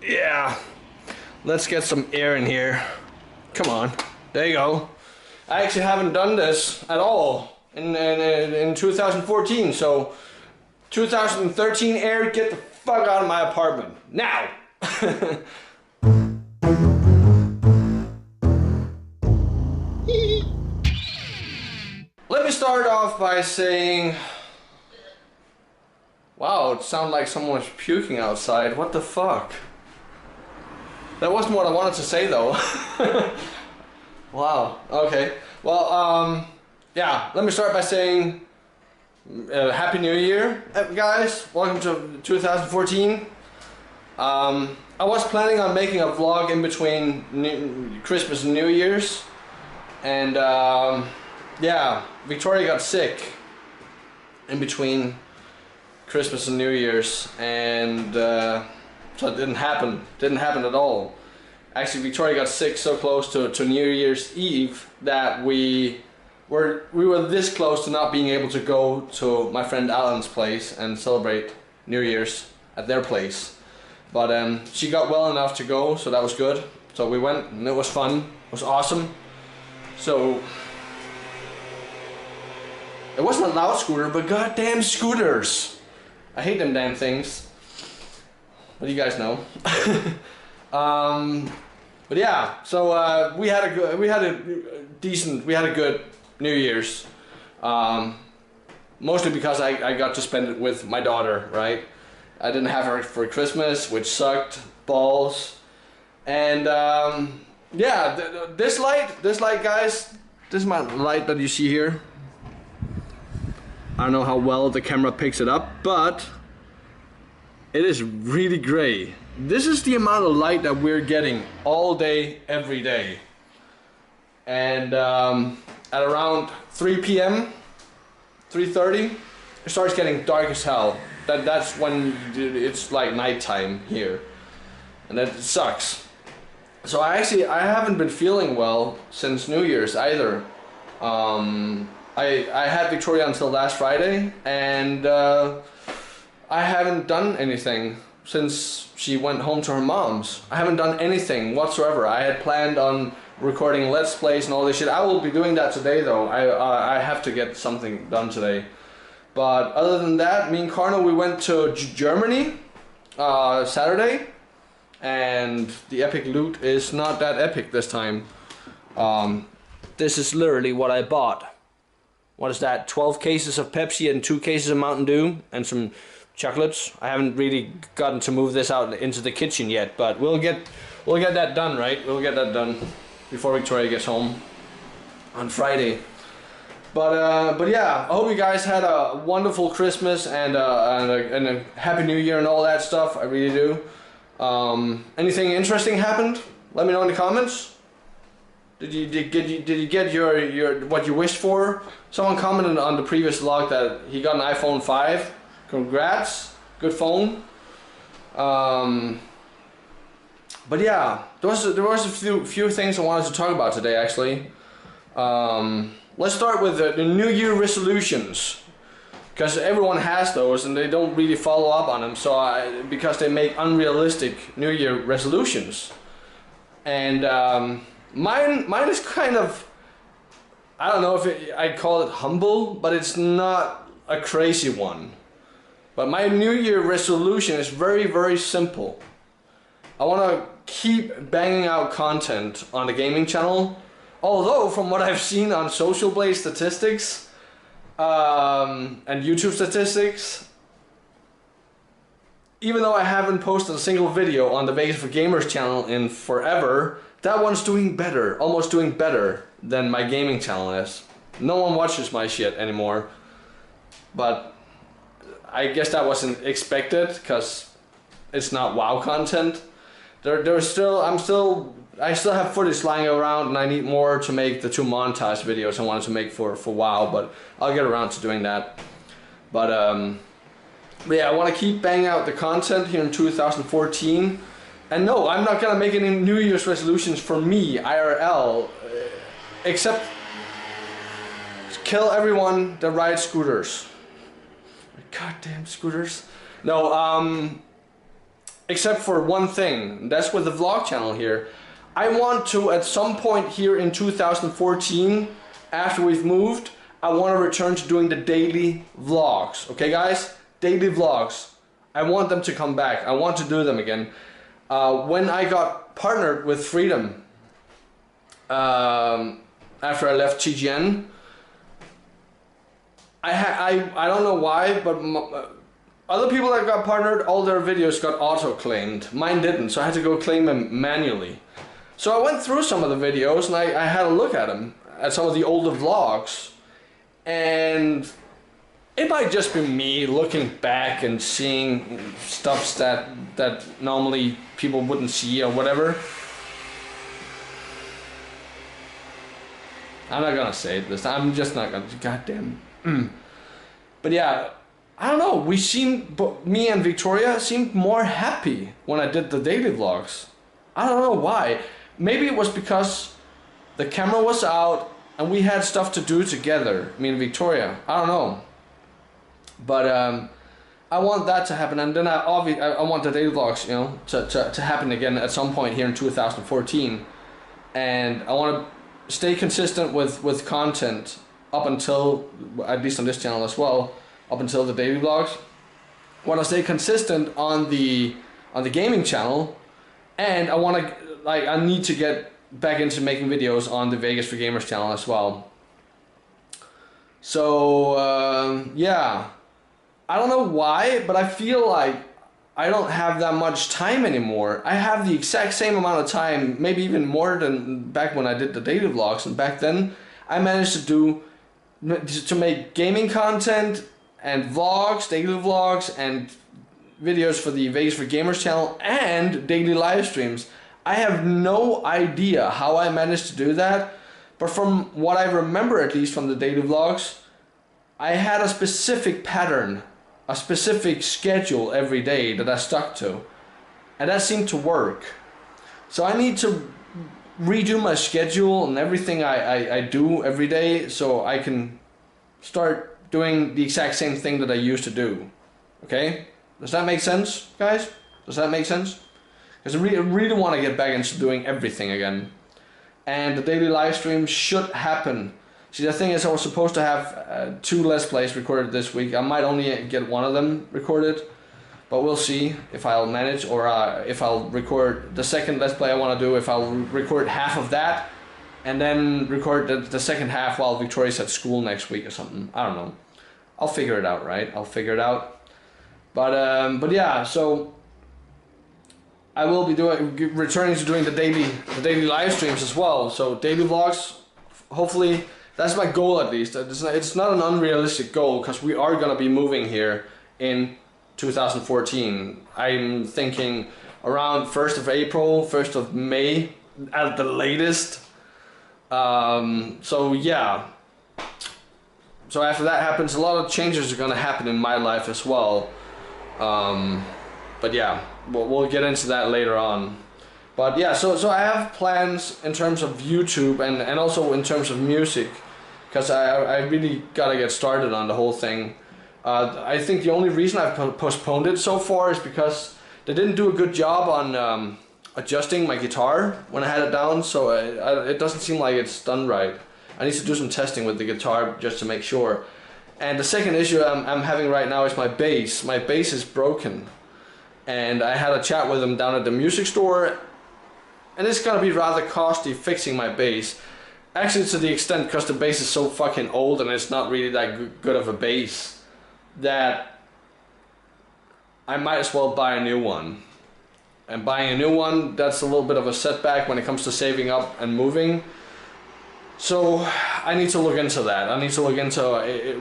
Yeah. Let's get some air in here. Come on. There you go. I actually haven't done this at all in 2014, so 2013 air, get the fuck out of my apartment. Now! Let me start off by saying... Wow, it sounded like someone was puking outside. What the fuck? That wasn't what I wanted to say though. Wow, okay. Well, yeah, let me start by saying Happy New Year, guys. Welcome to 2014. I was planning on making a vlog in between Christmas and New Year's. And yeah, Victoria got sick in between Christmas and New Year's, and so it didn't happen at all. Actually, Victoria got sick so close to New Year's Eve that we were this close to not being able to go to my friend Alan's place and celebrate New Year's at their place. But she got well enough to go, so that was good. So we went and it was fun, it was awesome. So it wasn't a loud scooter, but goddamn scooters. I hate them damn things. But you guys know. But yeah, so we had a good New Year's. Mostly because I got to spend it with my daughter, right? I didn't have her for Christmas, which sucked balls. And yeah, this light, guys, this is my light that you see here. I don't know how well the camera picks it up, but it is really gray. This is the amount of light that we're getting all day, every day. And at around 3 p.m., 3:30, it starts getting dark as hell. That's when it's like nighttime here. And that sucks. So I haven't been feeling well since New Year's either. I had Victoria until last Friday, and I haven't done anything since she went home to her mom's. I haven't done anything whatsoever. I had planned on recording Let's Plays and all this shit. I will be doing that today though. I have to get something done today. But other than that, me and Carno, we went to Germany Saturday, and the epic loot is not that epic this time. This is literally what I bought. What is that? 12 cases of Pepsi and 2 cases of Mountain Dew and some chocolates. I haven't really gotten to move this out into the kitchen yet, but we'll get that done, right? We'll get that done before Victoria gets home on Friday. But yeah, I hope you guys had a wonderful Christmas and a Happy New Year and all that stuff. I really do. Anything interesting happened? Let me know in the comments. Did you get your what you wished for? Someone commented on the previous vlog that he got an iPhone 5. Congrats, good phone. But yeah, there was a few things I wanted to talk about today actually. Let's start with the New Year resolutions, because everyone has those and they don't really follow up on them. So because they make unrealistic New Year resolutions, and mine is kind of, I don't know if I'd call it humble, but it's not a crazy one. But my New Year resolution is very, very simple. I want to keep banging out content on the gaming channel. Although, from what I've seen on Social Blade statistics and YouTube statistics, even though I haven't posted a single video on the Vegas for Gamers channel in forever, that one's doing better, almost doing better than my gaming channel is. No one watches my shit anymore, but I guess that wasn't expected because it's not WoW content. I still have footage lying around, and I need more to make the 2 montage videos I wanted to make for WoW, but I'll get around to doing that. But yeah, I want to keep banging out the content here in 2014. And no, I'm not gonna make any New Year's resolutions for me, IRL, except kill everyone that rides scooters. Goddamn scooters. No, except for one thing. That's with the vlog channel here. I want to, at some point here in 2014, after we've moved, I want to return to doing the daily vlogs. Okay, guys? Daily vlogs. I want them to come back. I want to do them again. When I got partnered with Freedom, after I left TGN, I don't know why, but other people that got partnered, all their videos got auto-claimed. Mine didn't, so I had to go claim them manually. So I went through some of the videos and I had a look at them, at some of the older vlogs, and it might just be me looking back and seeing stuff that normally people wouldn't see or whatever. I'm not gonna say it this time. I'm just not gonna. Goddamn. But yeah, I don't know. Me and Victoria seemed more happy when I did the daily vlogs. I don't know why. Maybe it was because the camera was out and we had stuff to do together, me and Victoria. I don't know. But I want that to happen, and then I want the daily vlogs, you know, to happen again at some point here in 2014, and I want to stay consistent with content up until, at least on this channel as well, up until the daily vlogs. I want to stay consistent on the gaming channel, and I need to get back into making videos on the Vegas for Gamers channel as well. So yeah, I don't know why, but I feel like I don't have that much time anymore. I have the exact same amount of time, maybe even more than back when I did the daily vlogs, and back then I managed to make gaming content and vlogs, daily vlogs, and videos for the Vegas for Gamers channel and daily live streams. I have no idea how I managed to do that, but from what I remember, at least from the daily vlogs, I had a specific pattern, a specific schedule every day that I stuck to, and that seemed to work. So I need to redo my schedule and everything I do every day so I can start doing the exact same thing that I used to do. Okay? Does that make sense, guys? Does that make sense? Because I really want to get back into doing everything again. And the daily live stream should happen. See, the thing is, I was supposed to have 2 Let's Plays recorded this week. I might only get one of them recorded, but we'll see if I'll manage, or if I'll record the second Let's Play I want to do, if I'll record half of that, and then record the second half while Victoria's at school next week or something. I don't know. I'll figure it out, right? I'll figure it out. But yeah, so I will be returning to doing the daily live streams as well. So daily vlogs, hopefully, that's my goal at least. It's not an unrealistic goal, because we are gonna be moving here in 2014. I'm thinking around 1st of April, 1st of May at the latest. So yeah. So after that happens, a lot of changes are gonna happen in my life as well. But yeah, we'll get into that later on. But yeah, so I have plans in terms of YouTube and also in terms of music, because I really gotta get started on the whole thing. I think the only reason I've postponed it so far is because they didn't do a good job on adjusting my guitar when I had it down, so it doesn't seem like it's done right. I need to do some testing with the guitar just to make sure. And the second issue I'm having right now is my bass. My bass is broken. And I had a chat with them down at the music store, and it's gonna be rather costly fixing my bass. Actually, to the extent, because the bass is so fucking old and it's not really that good of a bass, that I might as well buy a new one. And buying a new one, that's a little bit of a setback when it comes to saving up and moving. So I need to look into that. I need to look into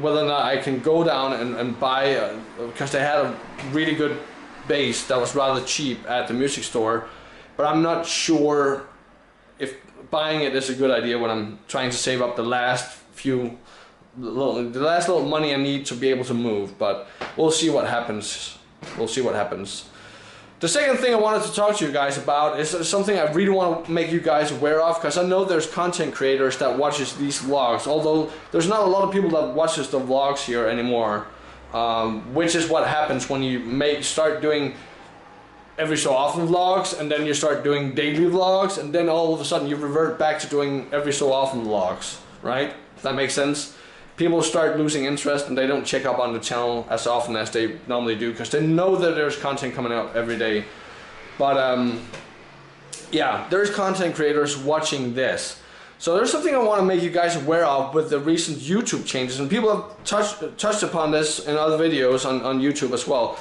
whether or not I can go down and buy, because they had a really good bass that was rather cheap at the music store, but I'm not sure if buying it is a good idea when I'm trying to save up the last little money I need to be able to move. But we'll see what happens. We'll see what happens. The second thing I wanted to talk to you guys about is something I really want to make you guys aware of, because I know there's content creators that watches these vlogs, although there's not a lot of people that watches the vlogs here anymore, which is what happens when you start doing every so often vlogs, and then you start doing daily vlogs, and then all of a sudden you revert back to doing every so often vlogs, right? If that makes sense. People start losing interest and they don't check up on the channel as often as they normally do because they know that there's content coming out every day. But yeah, there's content creators watching this. So there's something I want to make you guys aware of with the recent YouTube changes, and people have touched upon this in other videos on YouTube as well,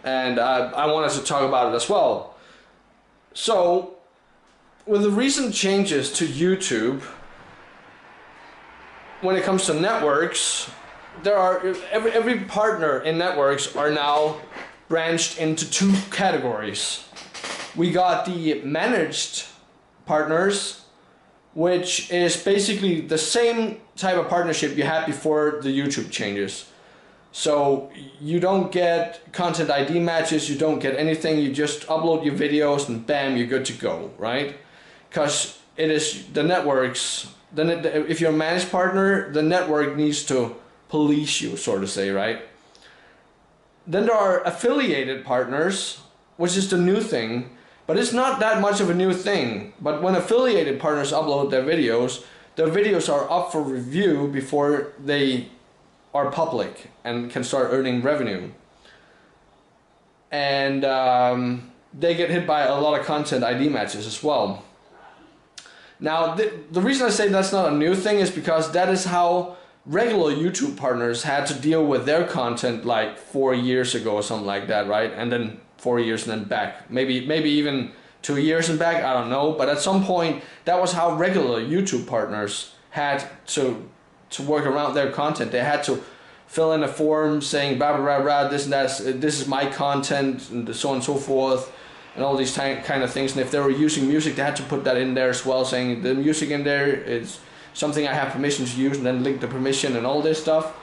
and I wanted to talk about it as well. So with the recent changes to YouTube, when it comes to networks, there are every partner in networks are now branched into two categories. We got the managed partners, which is basically the same type of partnership you had before the YouTube changes. So you don't get content ID matches, you don't get anything, you just upload your videos and bam, you're good to go, right? Because it is the networks. Then if you're a managed partner, the network needs to police you, so to say, right? Then there are affiliated partners, which is the new thing, but it's not that much of a new thing. But when affiliated partners upload their videos are up for review before they are public and can start earning revenue. And they get hit by a lot of content ID matches as well. Now, the reason I say that's not a new thing is because that is how regular YouTube partners had to deal with their content like 4 years ago or something like that, right? And then 4 years and then back. Maybe even 2 years and back, I don't know. But at some point, that was how regular YouTube partners had to work around their content. They had to fill in a form saying blah, blah, blah, blah, this and that, this is my content, and so on and so forth. And all these kind of things, and if they were using music, they had to put that in there as well, saying the music in there is something I have permission to use, and then link the permission and all this stuff.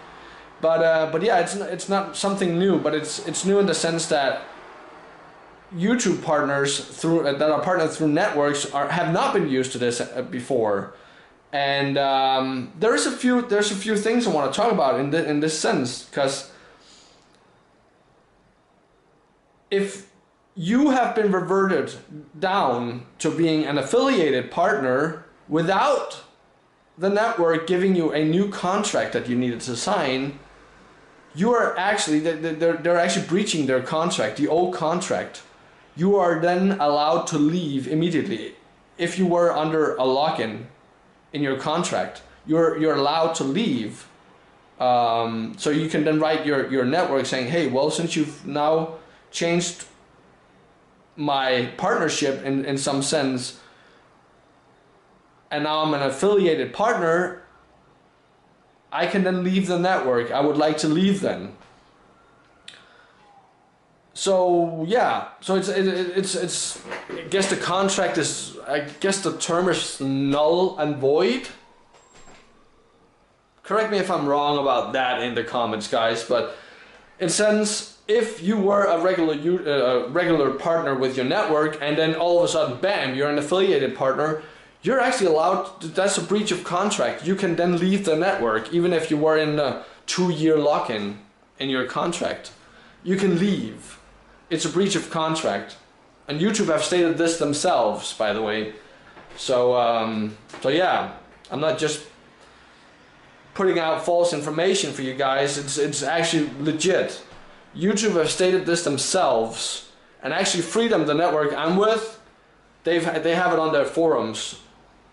But yeah, it's not something new, but it's new in the sense that YouTube partners that are partnered through networks have not been used to this before, and there's a few things I want to talk about in this sense, because if you have been reverted down to being an affiliated partner without the network giving you a new contract that you needed to sign, you are actually, they're actually breaching their contract, the old contract. You are then allowed to leave immediately. If you were under a lock-in in your contract, you're allowed to leave. So you can then write your network saying, hey, well, since you've now changed my partnership in some sense, and now I'm an affiliated partner, I can then leave the network. I would like to leave then. So yeah, so it's I guess the contract is, I guess the term is null and void. Correct me if I'm wrong about that in the comments, guys, but in sense, if you were a regular partner with your network, and then all of a sudden, bam, you're an affiliated partner, you're actually allowed to, that's a breach of contract. You can then leave the network, even if you were in a 2-year lock-in in your contract. You can leave. It's a breach of contract. And YouTube have stated this themselves, by the way. So, so yeah, I'm not just putting out false information for you guys. It's actually legit. YouTube have stated this themselves, and actually Freedom, the network I'm with, they have it on their forums,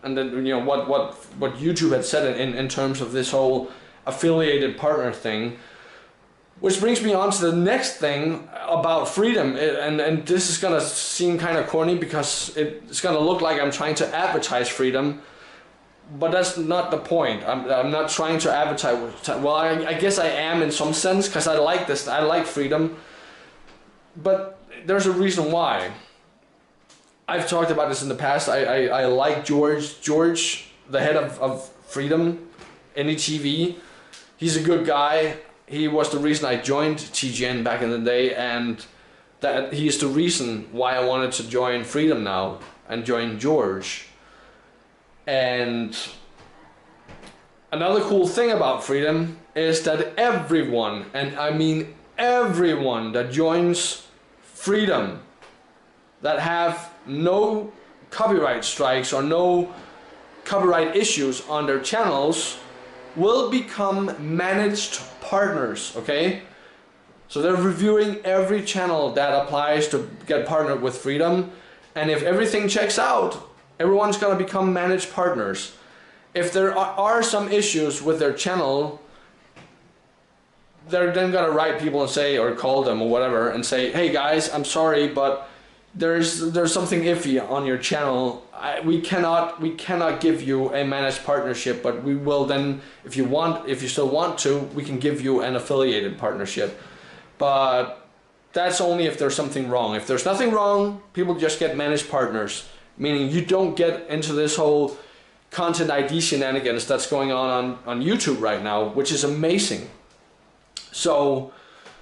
and then what YouTube had said in terms of this whole affiliated partner thing, which brings me on to the next thing about Freedom, and this is gonna seem kind of corny because it's gonna look like I'm trying to advertise Freedom. But that's not the point. I'm not trying to advertise. Well, I guess I am in some sense, because I like this. I like Freedom. But there's a reason why. I've talked about this in the past. I like George, the head of Freedom, NETV. He's a good guy. He was the reason I joined TGN back in the day, and that he's the reason why I wanted to join Freedom now and join George. And another cool thing about Freedom is that everyone, and I mean everyone that joins Freedom that have no copyright strikes or no copyright issues on their channels will become managed partners, okay? So they're reviewing every channel that applies to get partnered with Freedom, and if everything checks out, everyone's gonna become managed partners. If there are some issues with their channel, they're then gonna write people and say, or call them or whatever, and say, hey guys, I'm sorry, but there's something iffy on your channel. We cannot give you a managed partnership, but we will then, if you still want to, we can give you an affiliated partnership. But that's only if there's something wrong. If there's nothing wrong, people just get managed partners, meaning you don't get into this whole content ID shenanigans that's going on YouTube right now, which is amazing. So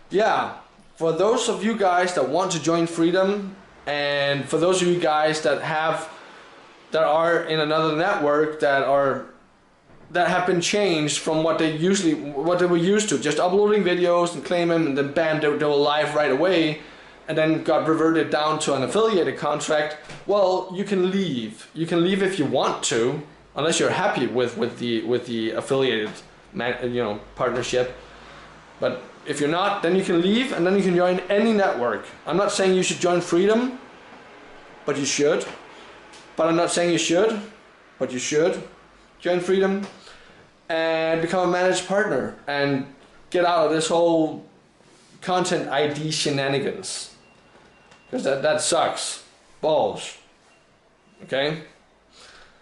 yeah, for those of you guys that want to join Freedom, and for those of you guys that are in another network that have been changed from what they were used to, just uploading videos and claim them, and then bam, they were live right away, and then got reverted down to an affiliated contract. Well, you can leave. You can leave if you want to, unless you're happy with the affiliated partnership. But if you're not, then you can leave, and then you can join any network. I'm not saying you should join Freedom, but you should. But I'm not saying you should, but you should join Freedom and become a managed partner and get out of this whole content ID shenanigans, because that sucks balls. Okay,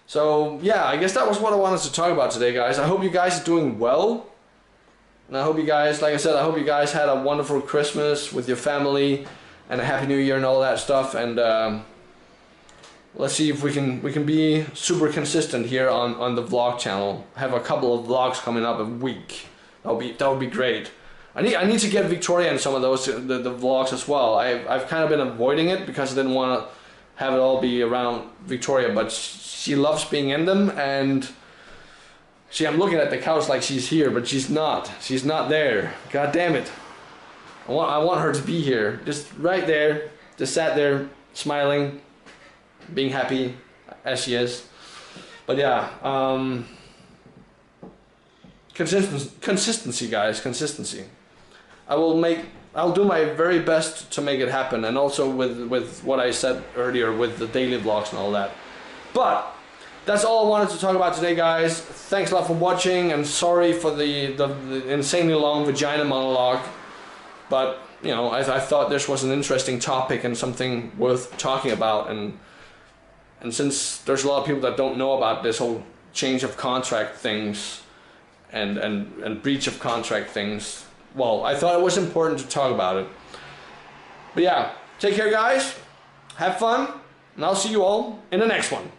so yeah, I guess that was what I wanted to talk about today, guys. I hope you guys are doing well, and I hope you guys, like I said, I hope you guys had a wonderful Christmas with your family and a Happy New Year and all that stuff. And let's see if we can be super consistent here on the vlog channel. Have a couple of vlogs coming up a week. That would be great. I need to get Victoria in some of those the vlogs as well. I've kind of been avoiding it because I didn't want to have it all be around Victoria, but she loves being in them. And see, I'm looking at the couch like she's here, but she's not. She's not there. God damn it. I want her to be here, just right there, just sat there smiling, being happy as she is. But yeah, consistency, guys, consistency. I'll do my very best to make it happen, and also with what I said earlier with the daily vlogs and all that. But that's all I wanted to talk about today, guys. Thanks a lot for watching, and sorry for the insanely long vagina monologue. But you know, I thought this was an interesting topic and something worth talking about, and since there's a lot of people that don't know about this whole change of contract things and breach of contract things, well, I thought it was important to talk about it. But yeah, take care, guys. Have fun, and I'll see you all in the next one.